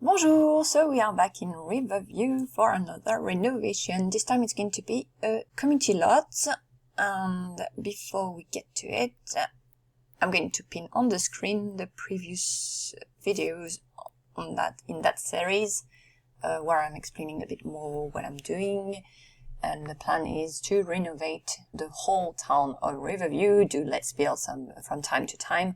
Bonjour! So we are back in Riverview for another renovation. This time it's going to be a community lot, and before we get to it, I'm going to pin on the screen the previous videos in that series, where I'm explaining a bit more what I'm doing. And the plan is to renovate the whole town of Riverview, do let's build some from time to time,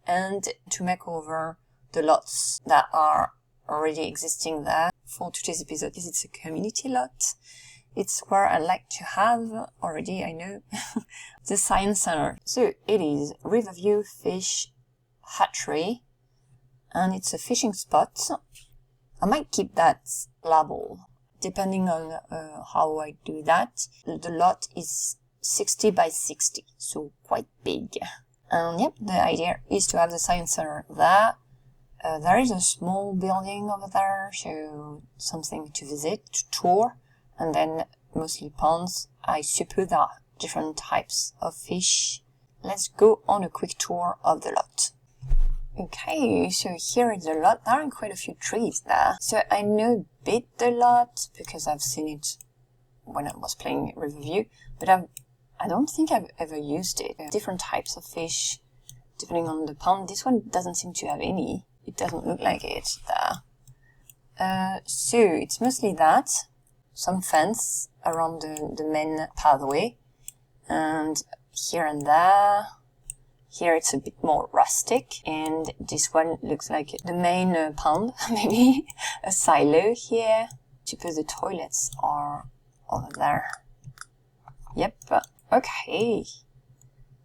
and to make over the lots that are already existing there. For today's episode, it's a community lot. It's where I like to have already, I know, the science center. So it is Riverview Fish Hatchery, and it's a fishing spot. I might keep that label, depending on how I do that. The lot is 60 by 60, so quite big. And yep, the idea is to have the science center there. There is a small building over there, so something to visit, to tour, and then mostly ponds. I suppose there are different types of fish. Let's go on a quick tour of the lot. Okay, so here is the lot. There are quite a few trees there. So I know a bit the lot because I've seen it when I was playing Riverview, but I don't think I've ever used it. Different types of fish, depending on the pond. This one doesn't seem to have any. It doesn't look like it there. So it's mostly that. Some fence around the main pathway. And here and there. Here it's a bit more rustic. And this one looks like the main pond, maybe. A silo here. Suppose the toilets are over there. Yep. Okay.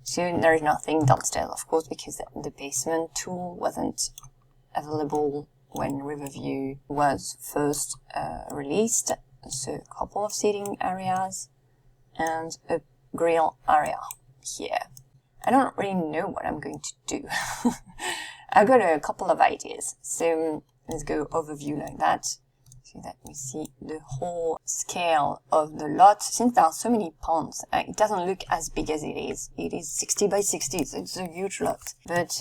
So there is nothing downstairs, of course, because the basement tool wasn't available when Riverview was first released. So a couple of seating areas and a grill area here. I don't really know what I'm going to do. I've got a couple of ideas. So let's go overview like that so that we see the whole scale of the lot. Since there are so many ponds, it doesn't look as big as it is. It is 60 by 60, so it's a huge lot. But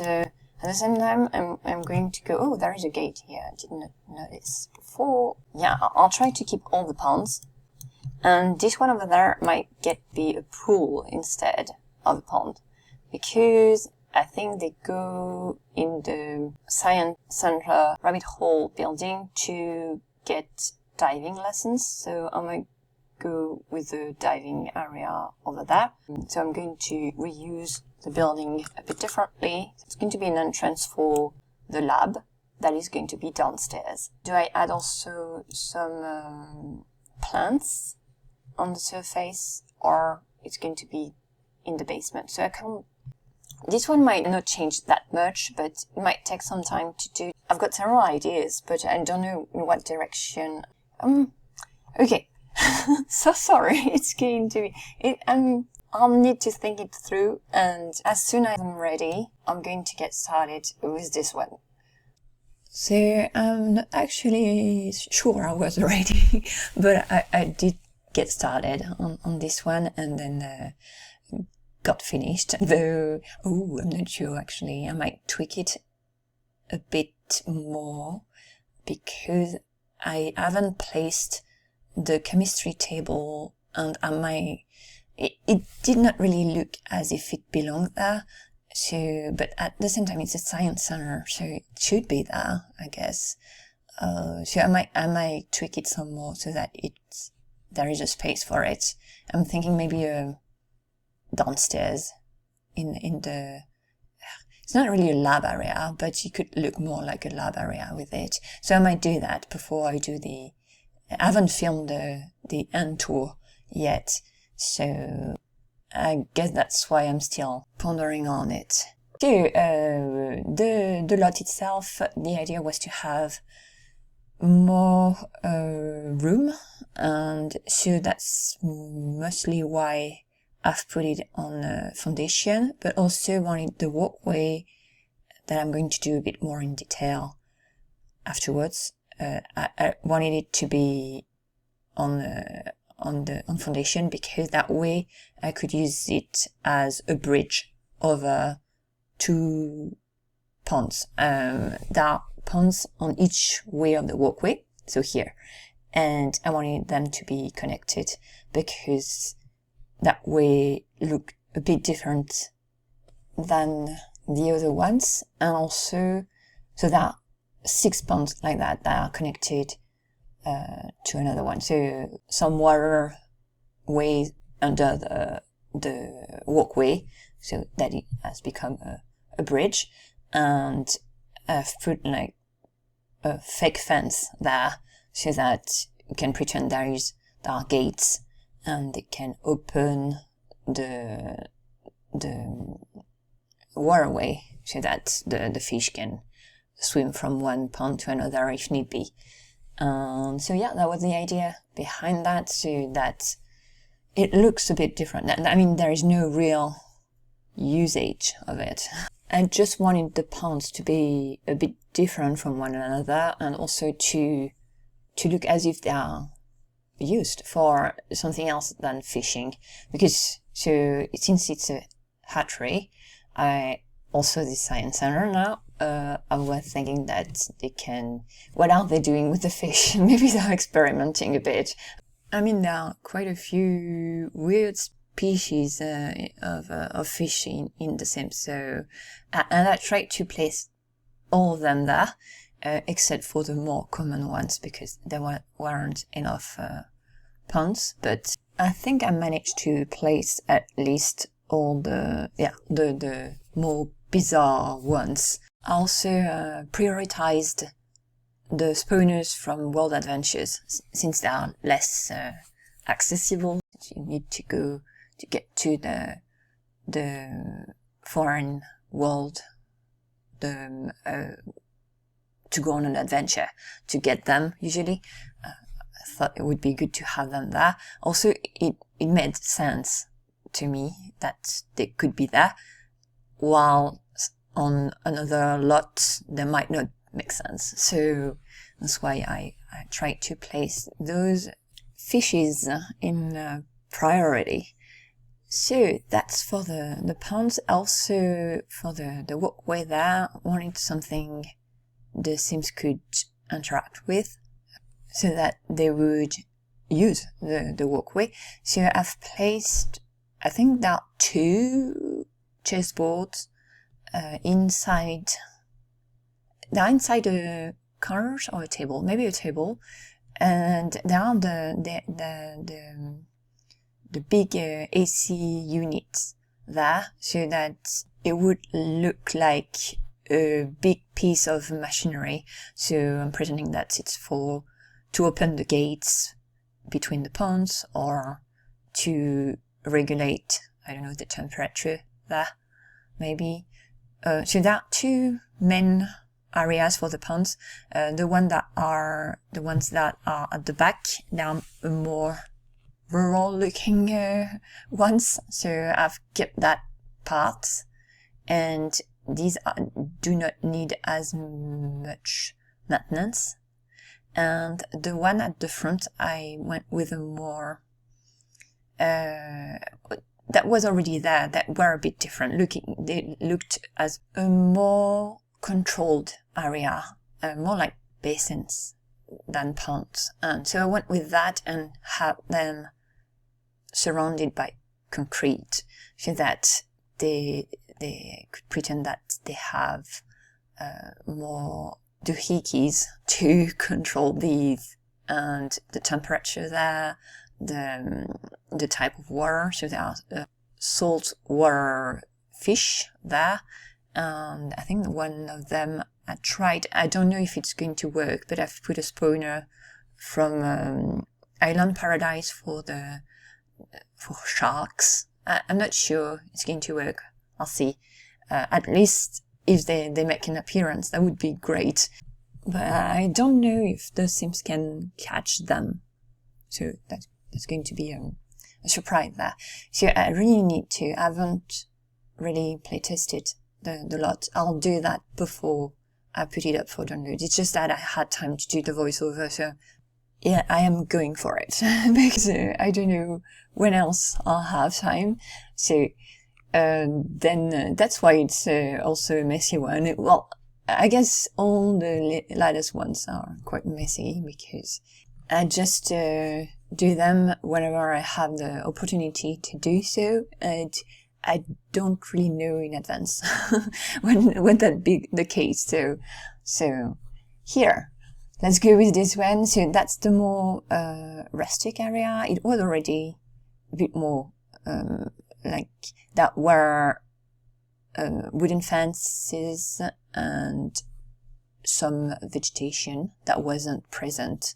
at the same time, I'm going to go, oh, there is a gate here. I didn't notice before. Yeah, I'll try to keep all the ponds. And this one over there might be a pool instead of a pond. Because I think they go in the Science Center rabbit hole building to get diving lessons. So I might go with the diving area over there. So I'm going to reuse the building a bit differently. It's going to be an entrance for the lab that is going to be downstairs. Do I add also some plants on the surface, or it's going to be in the basement? So this one might not change that much, but it might take some time to do. I've got several ideas, but I don't know in what direction. Okay. So sorry, it's going to be, I'll need to think it through, and as soon as I'm ready, I'm going to get started with this one. So I'm not actually sure I was ready, but I did get started on this one, and then got finished. Though, I'm not sure actually. I might tweak it a bit more because I haven't placed the chemistry table, and it did not really look as if it belonged there. So, but at the same time, it's a science center, so it should be there, I guess. So I might tweak it some more so that there is a space for it. I'm thinking maybe downstairs in the. It's not really a lab area, but it could look more like a lab area with it. So I might do that before I do I haven't filmed the end tour yet, so I guess that's why I'm still pondering on it. So, the lot itself, the idea was to have more room, and so that's mostly why I've put it on foundation, but also wanted the walkway that I'm going to do a bit more in detail afterwards. I wanted it to be on foundation because that way I could use it as a bridge over two ponds. There are ponds on each way of the walkway, so here, and I wanted them to be connected because that way look a bit different than the other ones, and also so there are 6 ponds like that are connected to another one. So some water way under the walkway, so that it has become a bridge, and I've put like a fake fence there so that you can pretend there are gates and they can open the waterway so that the fish can swim from one pond to another if need be. So yeah, that was the idea behind that, so that it looks a bit different. I mean, there is no real usage of it. I just wanted the ponds to be a bit different from one another, and also to look as if they are used for something else than fishing. Because since it's a hatchery, also the science center now, I was thinking that what are they doing with the fish? Maybe they're experimenting a bit. I mean, there are quite a few weird species of fish in the Sims, so, and I tried to place all of them there, except for the more common ones, because there weren't enough ponds, but I think I managed to place at least all the more bizarre ones. I also prioritized the spawners from World Adventures, since they are less accessible. You need to go to get to the foreign world, to go on an adventure to get them usually. I thought it would be good to have them there. Also, it made sense to me that they could be there, while on another lot they might not make sense. So that's why I tried to place those fishes in priority. So that's for the ponds. Also for the walkway there, I wanted something the Sims could interact with, so that they would use the walkway. So I've placed, I think there are 2 chessboards inside. They're inside a couch or a table, maybe a table, and there are the big AC units there, so that it would look like a big piece of machinery. So I'm pretending that it's to open the gates between the ponds, or to regulate, I don't know, the temperature there, maybe. So there are 2 main areas for the ponds. The ones that are at the back, they are more rural looking ones, so I've kept that part, and these do not need as much maintenance. And the one at the front, I went with a more that was already there, that were a bit different looking. They looked as a more controlled area, more like basins than ponds. And so I went with that and had them surrounded by concrete, so that they could pretend that they have more doohickeys to control these, and the temperature there, the type of water. So there are salt water fish there, and I think one of them I tried. I don't know if it's going to work, but I've put a spawner from Island Paradise for sharks. I'm not sure it's going to work. I'll see. At least if they make an appearance, that would be great. But I don't know if the Sims can catch them. So that's going to be a surprise there. So I really need to. I haven't really playtested the lot. I'll do that before I put it up for download. It's just that I had time to do the voiceover, so yeah, I am going for it because I don't know when else I'll have time. So then that's why it's also a messy one. I guess all the latest ones are quite messy because I just do them whenever I have the opportunity to do so, and I don't really know in advance when that be the case. So here, let's go with this one. So that's the more rustic area. It was already a bit more like that were wooden fences and some vegetation that wasn't present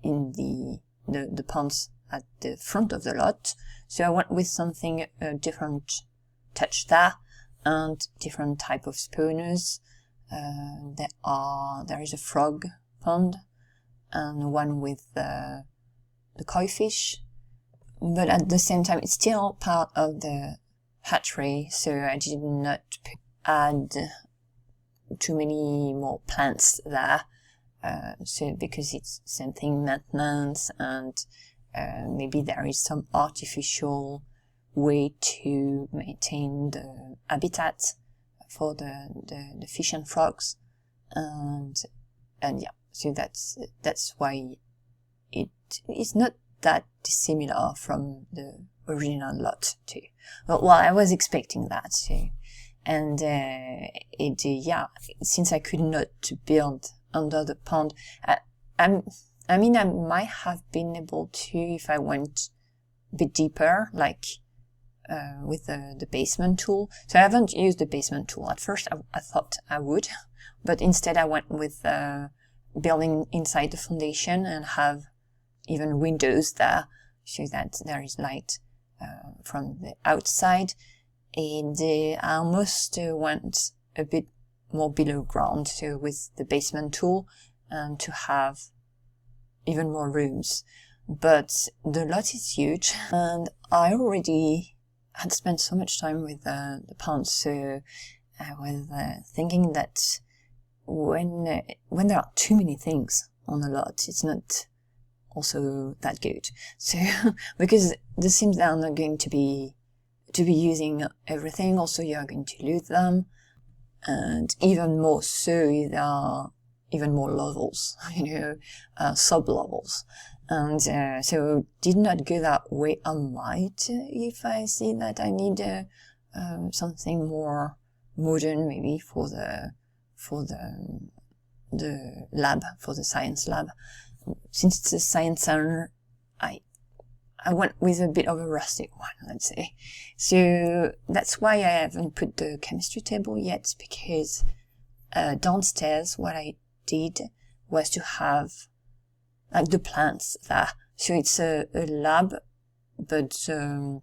in the ponds at the front of the lot. So I went with something different touch there, and different type of spawners. There is a frog pond and one with the koi fish, but at the same time it's still part of the hatchery, so I did not add too many more plants there. So because it's same thing, maintenance, and maybe there is some artificial way to maintain the habitat for the fish and frogs, and yeah, so that's why it is not that dissimilar from the original lot too. Well, I was expecting that too, and yeah, since I could not build under the pond, I mean, I might have been able to if I went a bit deeper, like with the basement tool. So I haven't used the basement tool. At first I thought I would, but instead I went with building inside the foundation and have even windows there so that there is light from the outside. And I almost went a bit more below ground, so with the basement tool, to have even more rooms. But the lot is huge, and I already had spent so much time with the ponds, so I was thinking that when there are too many things on a lot, it's not also that good. So because the Sims are not going to be using everything, also you are going to lose them, and even more so there are even more levels, sub levels. And so did not go that way. I might, if I see that I need something more modern, maybe for the lab, for the science lab. Since it's a science center, I went with a bit of a rustic one, let's say. So that's why I haven't put the chemistry table yet, because downstairs what I did was to have like the plants there. So it's a lab, but the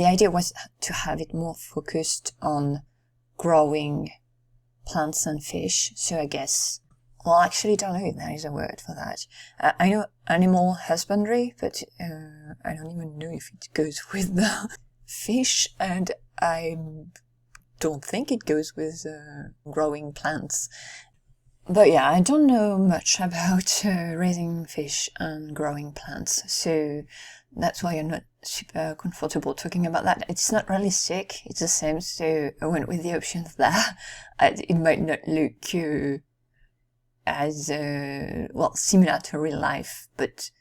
idea was to have it more focused on growing plants and fish. So I guess, well, I actually don't know if there is a word for that. I know animal husbandry, but I don't even know if it goes with the fish, and I don't think it goes with growing plants. But yeah, I don't know much about raising fish and growing plants, so that's why I'm not super comfortable talking about that. It's not realistic, it's the same, so I went with the options there. It might not look as, similar to real life, but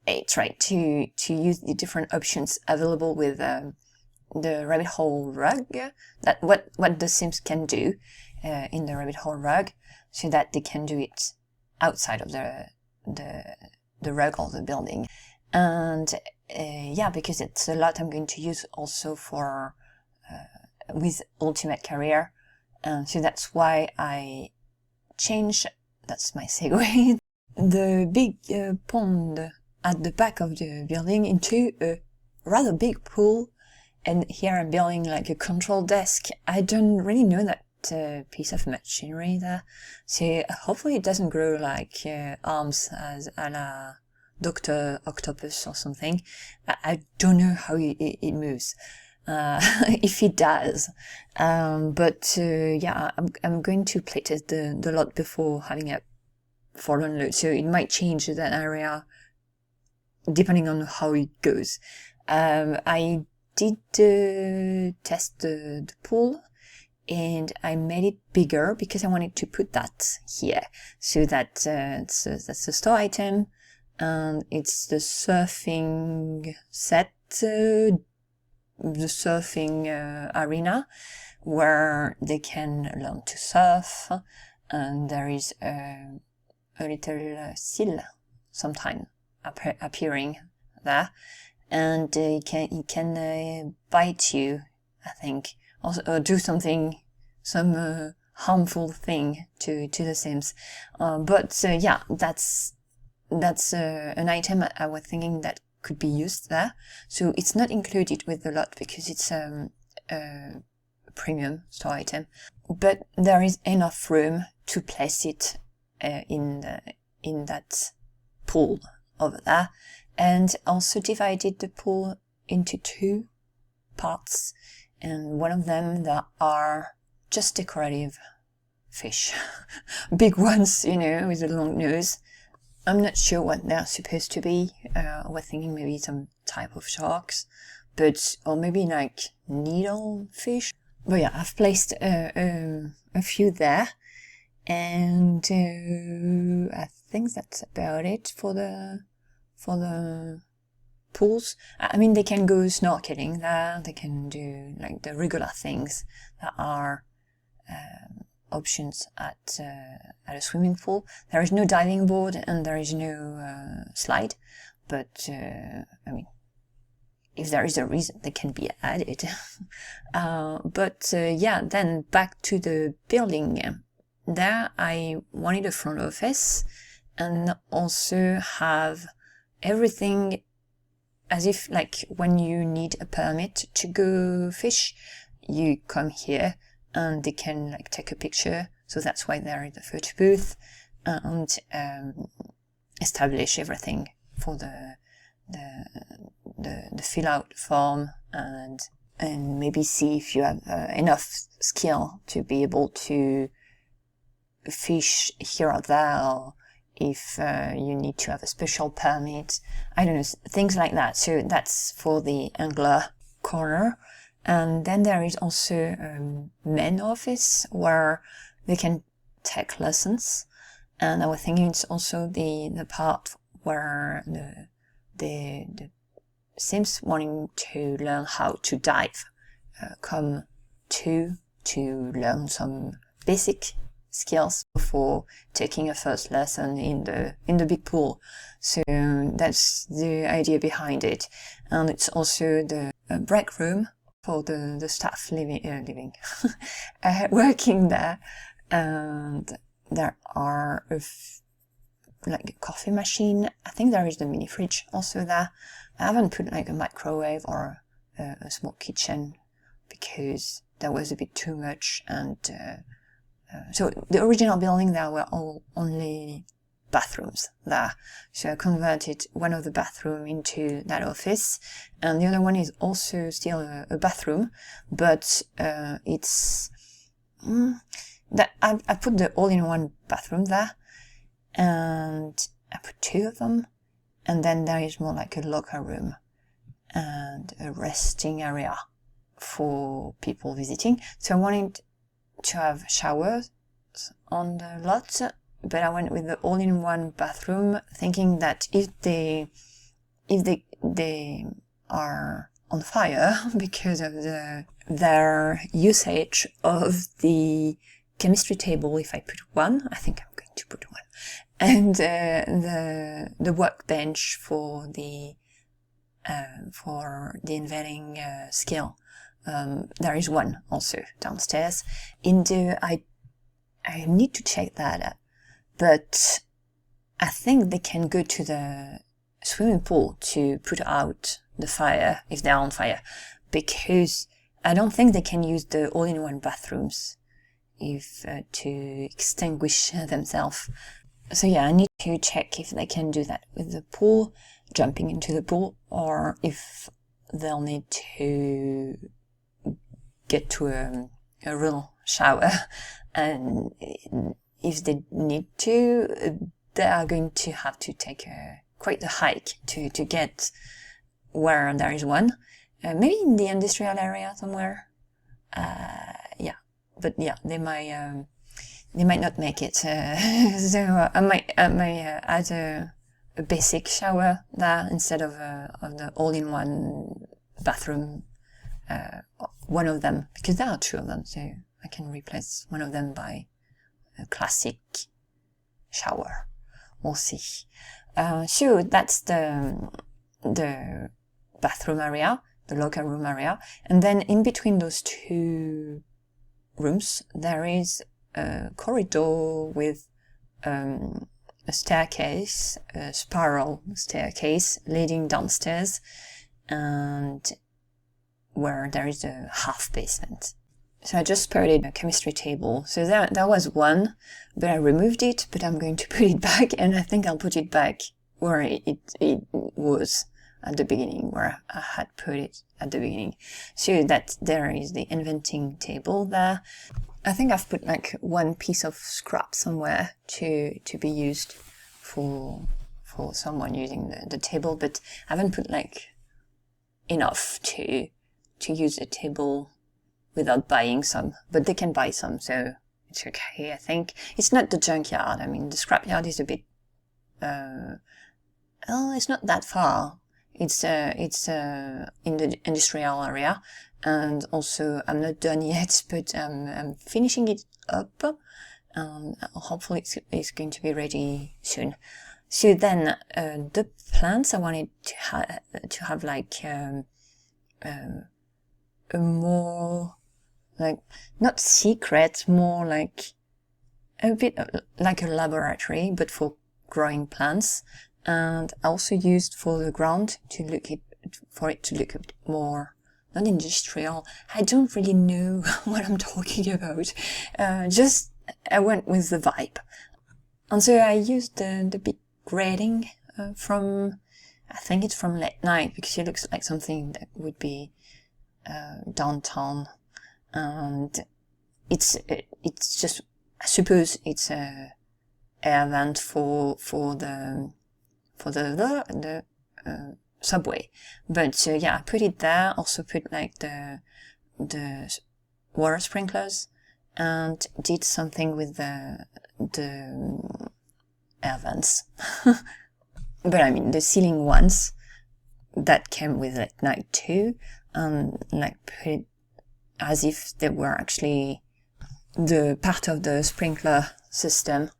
I tried to use the different options available with the rabbit hole rug, that what the Sims can do in the rabbit hole rug, so that they can do it outside of the rug or the building. And yeah, because it's a lot I'm going to use also for with Ultimate Career, so that's why I changed, that's my segue, the big pond at the back of the building into a rather big pool. And here I'm building like a control desk. I don't really know that piece of machinery there, so hopefully it doesn't grow like arms as a la Dr. Octopus or something. I don't know how it moves, if it does, but yeah, I'm going to play test the lot before having a full unload, so it might change that area depending on how it goes. I did test the pool, and I made it bigger because I wanted to put that here. So that that's a store item, and it's the surfing set, the surfing arena, where they can learn to surf, and there is a little seal sometime appearing there, and it can bite you, I think, or do some harmful thing to the Sims. But yeah, that's an item I was thinking that could be used there. So it's not included with the lot because it's a premium store item, but there is enough room to place it in that pool over there, and also divided the pool into 2 parts, and one of them that are just decorative fish, big ones, you know, with a long nose. I'm not sure what they're supposed to be. We're thinking maybe some type of sharks, or maybe like needlefish. But yeah, I've placed a few there, and I think that's about it for the pools. I mean, they can go snorkeling there. They can do like the regular things that are options at a swimming pool. There is no diving board and there is no slide, but I mean, if there is a reason, they can be added. But yeah, then back to the building. There I wanted a front office and also have everything as if like when you need a permit to go fish, you come here and they can like take a picture. So that's why they're in the photo booth, and establish everything for the fill out form, and maybe see if you have enough skill to be able to fish here or there, or if you need to have a special permit. I don't know, things like that. So that's for the angler corner. And then there is also a men office where they can take lessons. And I was thinking it's also the part where the Sims wanting to learn how to dive come to learn some basic skills before taking a first lesson in the big pool. So that's the idea behind it. And it's also the break room for the staff living working there. And there are like a coffee machine. I think there is the mini fridge also there. I haven't put like a microwave or a small kitchen because that was a bit too much, and so the original building there were all only bathrooms there. So I converted one of the bathroom into that office, and the other one is also still a bathroom, but it's that I put the all-in-one bathroom there, and I put 2 of them, and then there is more like a locker room and a resting area for people visiting. So I wanted to have showers on the lot, but I went with the all-in-one bathroom, thinking that if they are on fire because of their usage of the chemistry table, if I put one, I think I'm going to put one, and the workbench for the inventing skill. There is one also downstairs. I need to check that out, but I think they can go to the swimming pool to put out the fire if they're on fire, because I don't think they can use the all-in-one bathrooms if to extinguish themselves. So yeah, I need to check if they can do that with the pool, jumping into the pool, or if they'll need to get to a real shower. And if they need to, they are going to have to take quite a hike to get where there is one. Maybe in the industrial area somewhere. Yeah, but yeah, they might not make it. So I might add a basic shower there instead of the all-in-one bathroom. One of them, because there are two of them, so I can replace one of them by a classic shower. We'll see. So that's the bathroom area, the locker room area, and then in between those two rooms there is a corridor with a staircase, a spiral staircase leading downstairs, and where there is a half basement. So I just put a chemistry table. So that was one, but I removed it, but I'm going to put it back, and I think I'll put it back where it was at the beginning, where I had put it at the beginning. So that there is the inventing table there. I think I've put like one piece of scrap somewhere to be used for someone using the table, but I haven't put like enough to use a table without buying some, but they can buy some, so it's okay, I think. It's not the junkyard. I mean, the scrapyard is a bit, it's not that far. It's in the industrial area, and also I'm not done yet, but I'm finishing it up. Hopefully it's going to be ready soon. So then, the plants I wanted to have like, a more, like, not secret, more like a bit like a laboratory, but for growing plants. And I also used for the ground to look it a bit more, not industrial. I don't really know what I'm talking about. Just I went with the vibe. And so I used the big grating from, I think it's from Late Night, because it looks like something that would be downtown, and it's just, I suppose it's a air vent for the subway. But yeah, I put it there. Also put like the water sprinklers, and did something with the air vents. But I mean the ceiling ones that came with Late Night too. Like put it as if they were actually the part of the sprinkler system,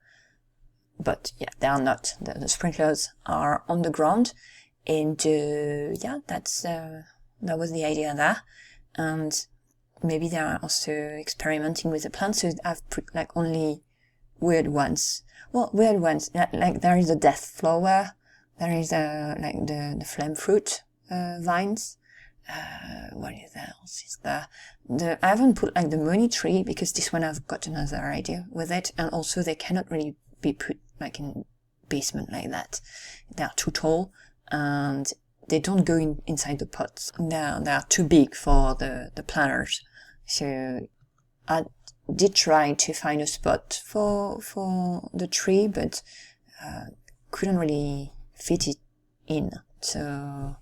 but yeah, they are not. The sprinklers are on the ground, and yeah, that was the idea there. And maybe they are also experimenting with the plants, so I've put like only weird ones. Well, weird ones, like there is a death flower, there is like the flame fruit vines. What else is there? I haven't put like the money tree, because this one I've got another idea with it, and also they cannot really be put like in basement like that. They are too tall, and they don't go inside the pots. They are too big for the planters. So I did try to find a spot for the tree, but couldn't really fit it in. So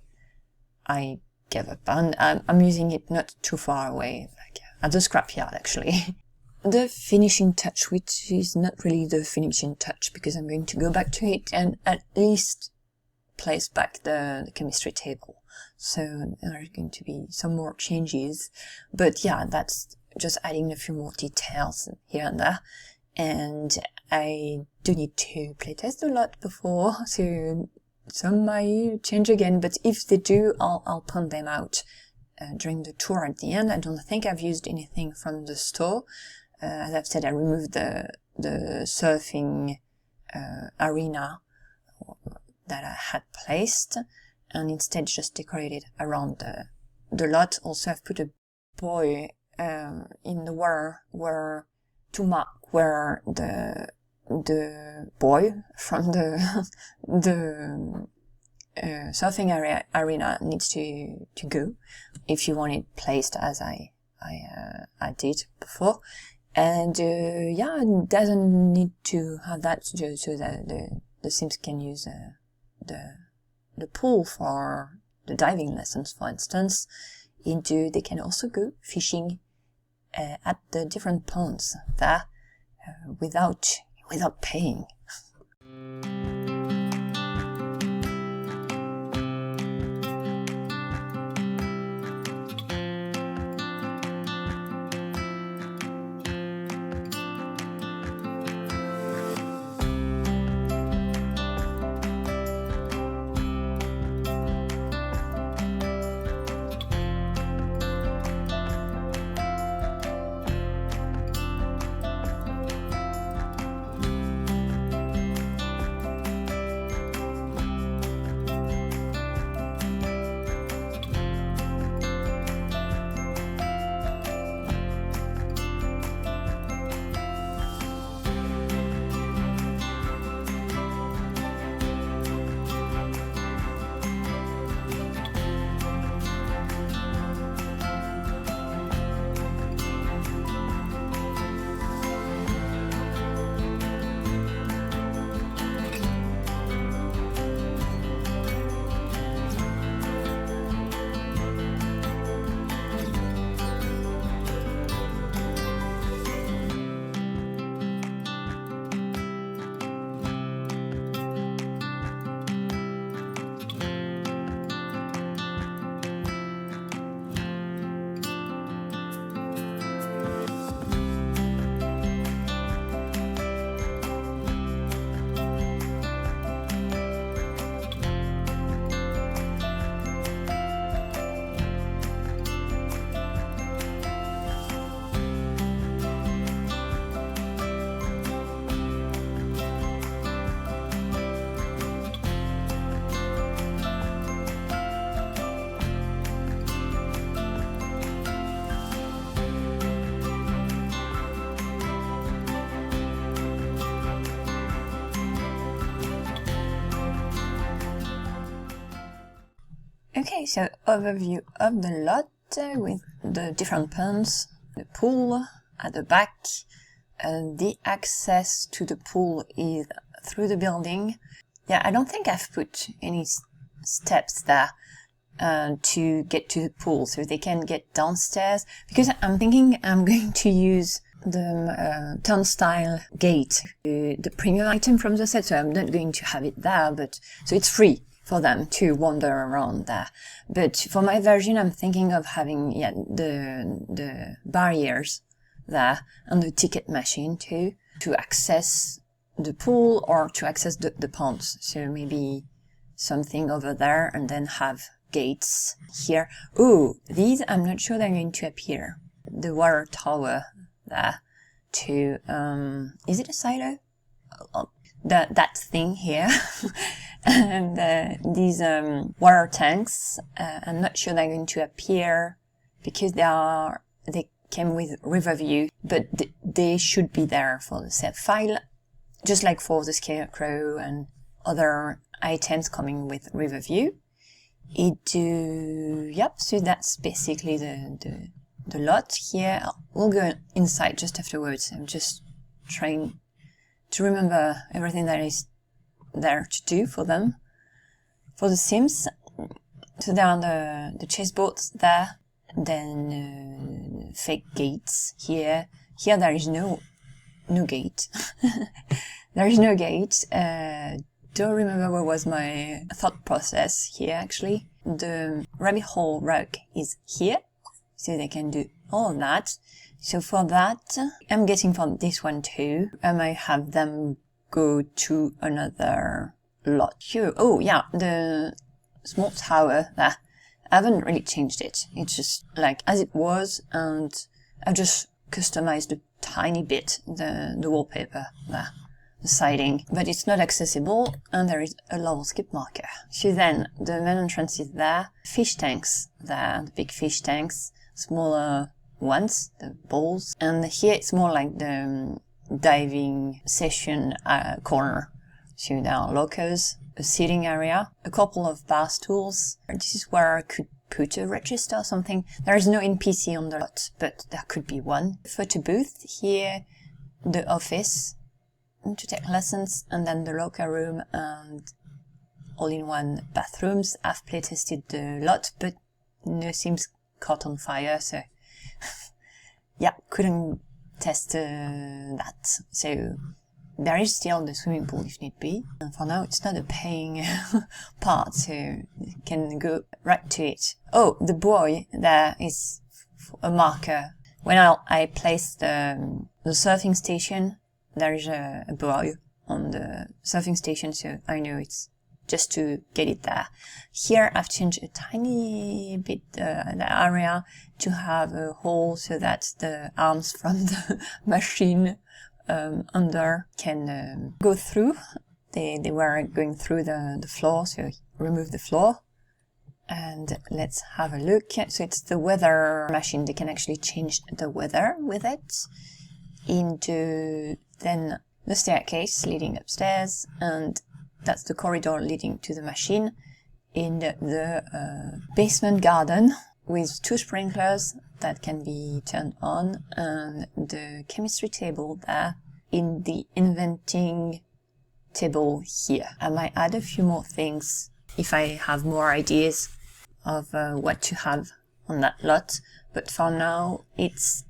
I gave up, and I'm using it not too far away, like at the scrapyard actually. The finishing touch, which is not really the finishing touch, because I'm going to go back to it and at least place back the chemistry table. So there are going to be some more changes, but yeah, that's just adding a few more details here and there. And I do need to playtest a lot before, so some might change again, but if they do, I'll point them out during the tour at the end. I don't think I've used anything from the store. As I've said, I removed the surfing arena that I had placed, and instead just decorated around the lot. Also, I've put a buoy in the water to mark where the buoy from the surfing arena needs to go, if you want it placed as I did before. And yeah, it doesn't need to have that, so that the Sims can use the pool for the diving lessons, for instance. They can also go fishing at the different ponds there without paying. Okay, so overview of the lot with the different ponds, the pool at the back. The access to the pool is through the building. Yeah, I don't think I've put any steps there to get to the pool, so they can get downstairs, because I'm thinking I'm going to use the turnstile gate, the premium item from the set, so I'm not going to have it there, but so it's free for them to wander around there. But for my version, I'm thinking of having the barriers there and the ticket machine too, to access the pool or to access the ponds. So maybe something over there and then have gates here. Oh, these I'm not sure they're going to appear. The water tower there to is it a silo? That thing here. And these water tanks, I'm not sure they're going to appear because they came with Riverview, but they should be there for the set file, just like for the Scarecrow and other items coming with Riverview. Yep, so that's basically the lot here. We'll go inside just afterwards. I'm just trying to remember everything that is there to do for them. For the Sims, so there are the chase boats there, then fake gates here. Here there is no gate. There is no gate. Don't remember what was my thought process here actually. The rabbit hole rug is here, so they can do all of that. So for that, I'm getting for this one too. I might have them go to another lot here. Oh yeah, the small tower there. I haven't really changed it. It's just like as it was, and I've just customized a tiny bit the wallpaper there, the siding, but it's not accessible, and there is a level skip marker. So then the main entrance is there. Fish tanks there, the big fish tanks, smaller ones, the bowls, and here it's more like the diving session corner. So there are lockers, a seating area, a couple of bar stools. This is where I could put a register or something. There is no NPC on the lot, but there could be one. Photo booth here, the office to take lessons, and then the locker room and all-in-one bathrooms. I've playtested the lot, but no Sims caught on fire, so yeah, couldn't test that. So there is still the swimming pool if need be. And for now, it's not a paying part, so you can go right to it. Oh, the buoy there is a marker. When I placed the surfing station, there is a buoy on the surfing station, so I know it's just to get it there. Here I've changed a tiny bit the area to have a hole so that the arms from the machine under can go through. They were going through the floor, so remove the floor. And let's have a look. So it's the weather machine. They can actually change the weather with it. Into then the staircase leading upstairs, and that's the corridor leading to the machine. In the basement garden with 2 sprinklers that can be turned on, and the chemistry table there in the inventing table here. I might add a few more things if I have more ideas of what to have on that lot, but for now it's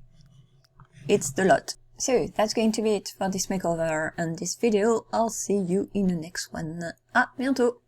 the lot. So that's going to be it for this makeover and this video. I'll see you in the next one. À bientôt!